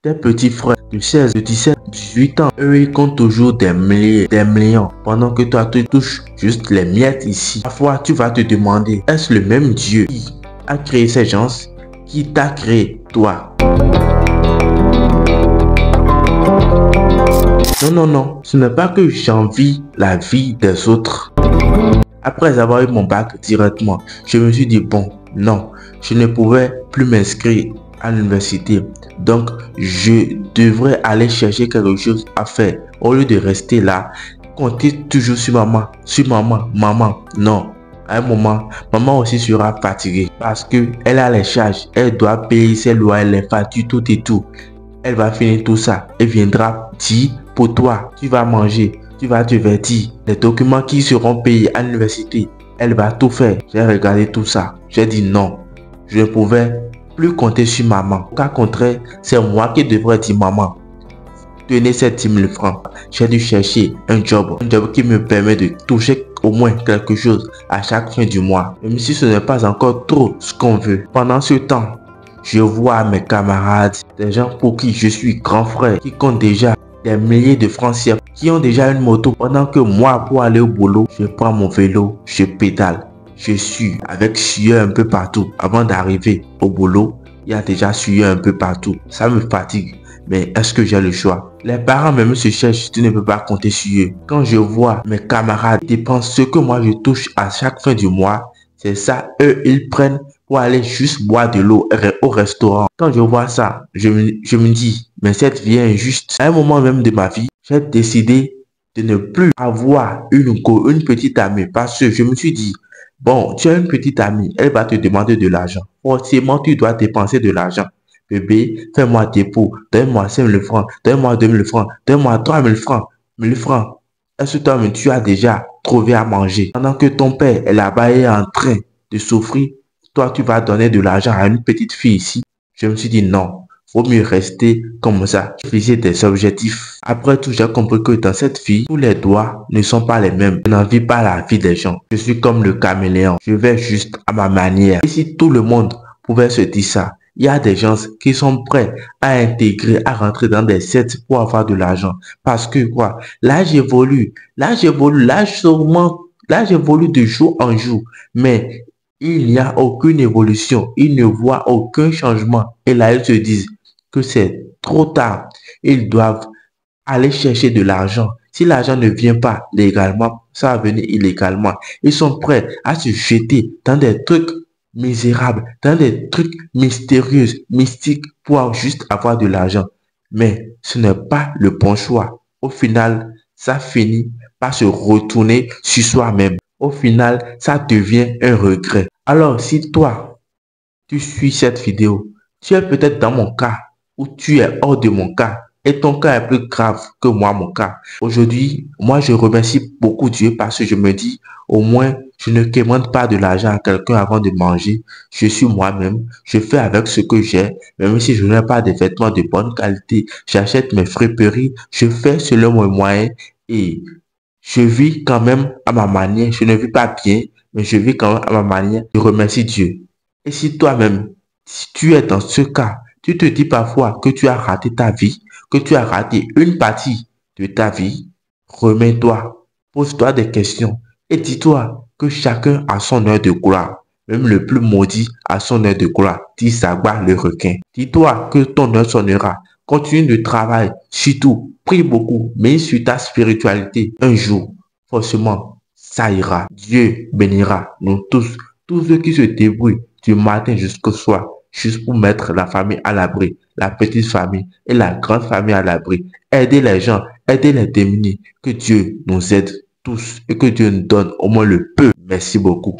Tes petits frères de 16, de 17, 18 ans, eux ils comptent toujours des milliers, des millions, pendant que toi tu touches juste les miettes ici. Parfois tu vas te demander, est-ce le même Dieu qui a créé ces gens, qui t'a créé toi? Non, non, non, ce n'est pas que j'envie la vie des autres. Après avoir eu mon bac directement, je me suis dit, bon, non, je ne pouvais plus m'inscrire à l'université. Donc, je devrais aller chercher quelque chose à faire. Au lieu de rester là, compter toujours sur maman. Non, à un moment, maman aussi sera fatiguée parce qu'elle a les charges. Elle doit payer ses loyers, les factures, tout et tout. Elle va finir tout ça et viendra dire pour toi, tu vas manger, tu vas te vêtir, les documents qui seront payés à l'université. Elle va tout faire. J'ai regardé tout ça. J'ai dit non, je ne pouvais plus compter sur maman. Au cas contraire, c'est moi qui devrais dire maman, tenez ces 10 000 francs. J'ai dû chercher un job qui me permet de toucher au moins quelque chose à chaque fin du mois. Même si ce n'est pas encore trop ce qu'on veut. Pendant ce temps, je vois mes camarades, des gens pour qui je suis grand frère, qui comptent déjà des milliers de francs CFA, qui ont déjà une moto. Pendant que moi, pour aller au boulot, je prends mon vélo, je pédale. Je suis avec sueur un peu partout. Avant d'arriver au boulot, il y a déjà sueur un peu partout. Ça me fatigue. Mais est-ce que j'ai le choix? Les parents même se cherchent, tu ne peux pas compter sur eux. Quand je vois mes camarades dépensent ce que moi je touche à chaque fin du mois, c'est ça, eux, ils prennent pour aller juste boire de l'eau au restaurant. Quand je vois ça, je me dis, mais cette vie est injuste. À un moment même de ma vie, j'ai décidé de ne plus avoir une petite amie parce que je me suis dit, bon, tu as une petite amie, elle va te demander de l'argent. Forcément, tu dois dépenser de l'argent. Bébé, fais-moi dépôt, donne-moi 5 000 francs, donne-moi 2 000 francs, donne-moi 3 000 francs, 1 000 francs. Est-ce que toi-même, tu as déjà trouvé à manger? Pendant que ton père est là-bas et est en train de souffrir, toi, tu vas donner de l'argent à une petite fille ici. Je me suis dit non, vaut mieux rester comme ça. Je faisais des objectifs. Après tout, j'ai compris que dans cette vie, tous les doigts ne sont pas les mêmes. Je n'en vis pas la vie des gens. Je suis comme le caméléon. Je vais juste à ma manière. Et si tout le monde pouvait se dire ça, il y a des gens qui sont prêts à intégrer, à rentrer dans des sectes pour avoir de l'argent. Parce que quoi? L'âge évolue. L'âge évolue. L'âge augmente. L'âge évolue de jour en jour. Mais il n'y a aucune évolution. Ils ne voient aucun changement. Et là, ils se disent que c'est trop tard. Ils doivent aller chercher de l'argent. Si l'argent ne vient pas légalement, ça va venir illégalement. Ils sont prêts à se jeter dans des trucs misérables, dans des trucs mystérieux, mystiques pour juste avoir de l'argent. Mais ce n'est pas le bon choix. Au final, ça finit par se retourner sur soi-même. Au final, ça devient un regret. Alors, si toi, tu suis cette vidéo, tu es peut-être dans mon cas ou tu es hors de mon cas et ton cas est plus grave que moi, mon cas. Aujourd'hui, moi, je remercie beaucoup Dieu parce que je me dis, au moins, je ne demande pas de l'argent à quelqu'un avant de manger. Je suis moi-même. Je fais avec ce que j'ai. Même si je n'ai pas de vêtements de bonne qualité, j'achète mes friperies. Je fais selon mes moyens et je vis quand même à ma manière. Je ne vis pas bien, mais je vis quand même à ma manière. Je remercie Dieu. Et si toi-même, si tu es dans ce cas, tu te dis parfois que tu as raté ta vie, que tu as raté une partie de ta vie, remets-toi, pose-toi des questions et dis-toi que chacun a son heure de gloire. Même le plus maudit a son heure de gloire, dit Sagba le requin. Dis-toi que ton heure sonnera. Continue de travailler, surtout, prie beaucoup, mais sur ta spiritualité. Un jour, forcément, ça ira. Dieu bénira nous tous ceux qui se débrouillent du matin jusqu'au soir, juste pour mettre la famille à l'abri, la petite famille et la grande famille à l'abri. Aider les gens, aider les démunis. Que Dieu nous aide tous et que Dieu nous donne au moins le peu. Merci beaucoup.